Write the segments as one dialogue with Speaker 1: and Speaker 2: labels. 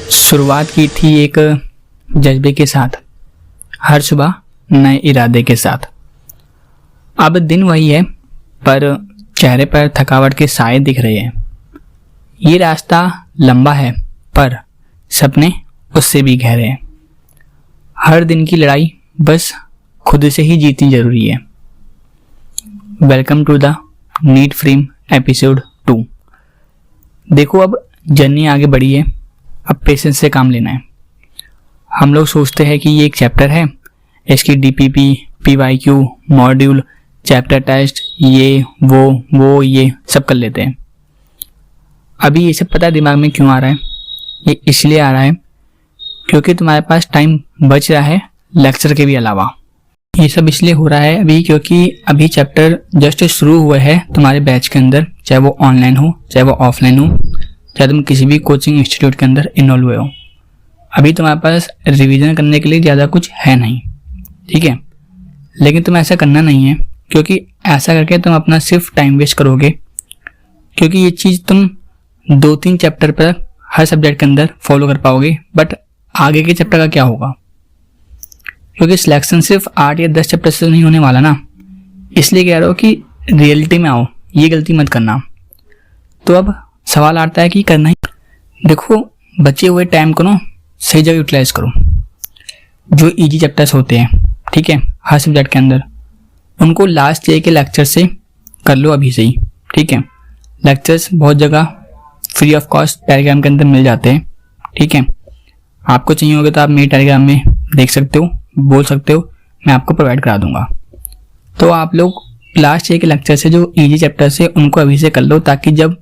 Speaker 1: शुरुआत की थी एक जज्बे के साथ, हर सुबह नए इरादे के साथ। अब दिन वही है पर चेहरे पर थकावट के साए दिख रहे हैं। ये रास्ता लंबा है पर सपने उससे भी गहरे हैं। हर दिन की लड़ाई बस खुद से ही जीतनी जरूरी है। Welcome to the NEET frame episode 2। देखो, अब जर्नी आगे बढ़ी है, अब पेशेंस से काम लेना है। हम लोग सोचते हैं कि ये एक चैप्टर है, इसकी DPP, PYQ, module, chapter test, ये वो ये सब कर लेते हैं। अभी ये सब पता है दिमाग में क्यों आ रहा है? ये इसलिए आ रहा है क्योंकि तुम्हारे पास टाइम बच रहा है लेक्चर के भी अलावा। ये सब इसलिए हो रहा है अभी क्योंकि अभी चैप्टर जस्ट शुरू हुआ है तुम्हारे बैच के अंदर, चाहे वो ऑनलाइन हो चाहे वो ऑफलाइन हो, चाहे तुम किसी भी कोचिंग इंस्टीट्यूट के अंदर इन्वॉल्व हुए हो। अभी तुम्हारे पास रिवीजन करने के लिए ज़्यादा कुछ है नहीं, ठीक है। लेकिन तुम ऐसा करना नहीं है क्योंकि ऐसा करके तुम अपना सिर्फ टाइम वेस्ट करोगे, क्योंकि ये चीज़ तुम 2-3 चैप्टर पर हर सब्जेक्ट के अंदर फॉलो कर पाओगे, बट आगे के चैप्टर का क्या होगा? क्योंकि सिलेक्शन सिर्फ 8 या 10 चैप्टर से नहीं होने वाला ना, इसलिए कह रहा हूँ कि रियलिटी में आओ, ये गलती मत करना। तो अब सवाल आता है कि करना ही। देखो, बचे हुए टाइम को ना सही जगह यूटिलाइज करो। जो इजी चैप्टर्स होते हैं, ठीक है, हर सब्जेक्ट के अंदर, उनको लास्ट ईयर के लेक्चर से कर लो अभी से ही, ठीक है। लेक्चर्स बहुत जगह फ्री ऑफ कॉस्ट टेलीग्राम के अंदर मिल जाते हैं, ठीक है। आपको चाहिए होगा तो आप मेरे टेलीग्राम में देख सकते हो, बोल सकते हो, मैं आपको प्रोवाइड करा दूंगा। तो आप लोग लास्ट ईयर के लेक्चर से जो इजी चैप्टर्स है उनको अभी से कर लो, ताकि जब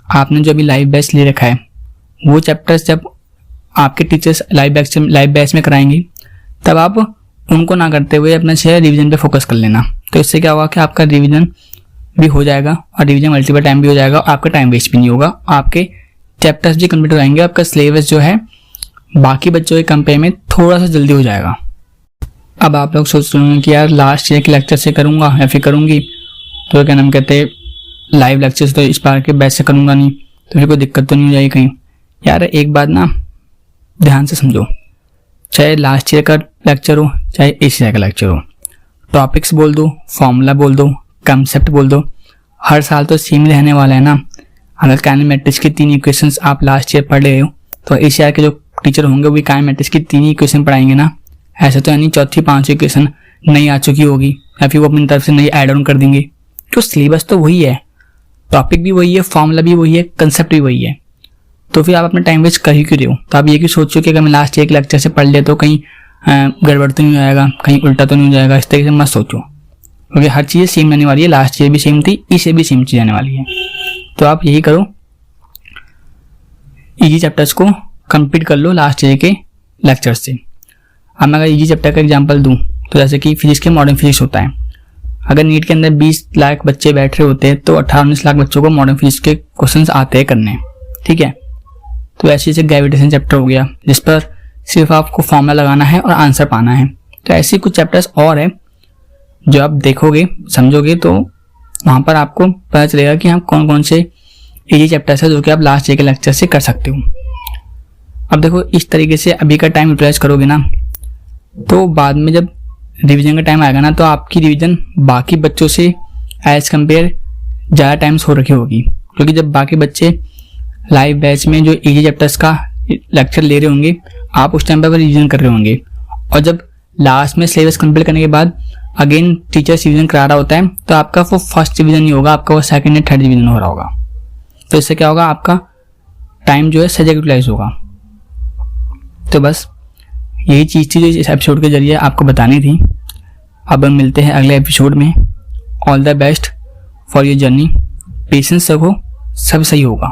Speaker 1: आपने जो अभी लाइव बैच ले रखा है वो चैप्टर्स जब आपके टीचर्स लाइव बैच में कराएंगे तब आप उनको ना करते हुए अपना शेयर रिवीजन पे फोकस कर लेना। तो इससे क्या होगा कि आपका रिवीजन भी हो जाएगा और रिवीजन मल्टीपल टाइम भी हो जाएगा, आपका टाइम वेस्ट भी नहीं होगा, आपके चैप्टर्स भी कंप्लीट हो जाएंगे, आपका सिलेबस जो है बाकी बच्चों के कंपेयर में थोड़ा सा जल्दी हो जाएगा। अब आप लोग सोच रहे होंगे कि यार लास्ट ईयर के लेक्चर से करूँगा या फिर करूँगी तो क्या नाम कहते लाइव लेक्चर्स तो इस बार के बैच से करूँगा नहीं, तो फिर कोई दिक्कत तो नहीं हो जाएगी कहीं। यार एक बात ना ध्यान से समझो, चाहे लास्ट ईयर का लेक्चर हो चाहे इस ईयर का लेक्चर हो, टॉपिक्स बोल दो, फॉर्मूला बोल दो, कंसेप्ट बोल दो, हर साल तो सेम रहने वाला है ना। अगर काइनेमेटिक्स की 3 इक्वेशंस आप लास्ट ईयर पढ़ रहे हो तो इस ईयर के जो टीचर होंगे वो काइनेमेटिक्स की 3 इक्वेशन पढ़ाएंगे ना। ऐसा तो यानी 4-5 इक्वेशन नई आ चुकी होगी या फिर वो अपनी तरफ से नई ऐड ऑन कर देंगे। तो सिलेबस तो वही है, टॉपिक भी वही है, फॉर्मूला भी वही है, कंसेप्ट भी वही है, तो फिर आप अपना टाइम वेस्ट कर ही क्यों रहे हो? तो आप ये क्यों सोचो कि अगर मैं लास्ट ईयर के लेक्चर से पढ़ ले तो कहीं गड़बड़ तो नहीं हो जाएगा, कहीं उल्टा तो नहीं हो जाएगा, इस तरीके से मत सोचो, क्योंकि हर चीज़ सेम रहने वाली है। लास्ट ईयर भी सेम थी, इस ईयर भी सेम चीज़ आने वाली है। तो आप यही करो, इजी चैप्टर्स को कंप्लीट कर लो लास्ट ईयर के लेक्चर से। अब मैं अगर इजी चैप्टर का एग्जांपल दूं तो जैसे कि फिजिक्स के मॉडर्न फिजिक्स होता है, अगर नीट के अंदर 20 लाख बच्चे बैठ रहे होते हैं तो 18-19 लाख बच्चों को मॉडर्न फिजिक्स के क्वेश्चंस आते हैं करने, ठीक है। तो ऐसे जैसे ग्रेविटेशन चैप्टर हो गया जिस पर सिर्फ आपको फॉर्मूला लगाना है और आंसर पाना है। तो ऐसे कुछ चैप्टर्स और है जो आप देखोगे समझोगे तो वहाँ पर आपको पता चलेगा कि हाँ कौन कौन से इजी चैप्टर्स है जो कि आप लास्ट ईयर के लेक्चर से कर सकते हो। अब देखो, इस तरीके से अभी का टाइम यूटिलाइज करोगे ना तो बाद में जब रिवीजन का टाइम आएगा ना तो आपकी रिवीजन बाकी बच्चों से एज कम्पेयर ज़्यादा टाइम्स हो रखी होगी, क्योंकि जब बाकी बच्चे लाइव बैच में जो इजी चैप्टर्स का लेक्चर ले रहे होंगे आप उस टाइम पर रिवीजन कर रहे होंगे, और जब लास्ट में सिलेबस कंप्लीट करने के बाद अगेन टीचर रिवीजन करा रहा होता है तो आपका वो फर्स्ट रिवीजन नहीं होगा, आपका वो सेकंड या थर्ड रिवीजन हो रहा होगा। तो इससे क्या होगा, आपका टाइम जो है सही जगह यूटिलाइज होगा। तो बस यही चीज़ थी जो इस एपिसोड के जरिए आपको बतानी थी। अब हम मिलते हैं अगले एपिसोड में। All the best for your journey, patience रखो, सब सही होगा।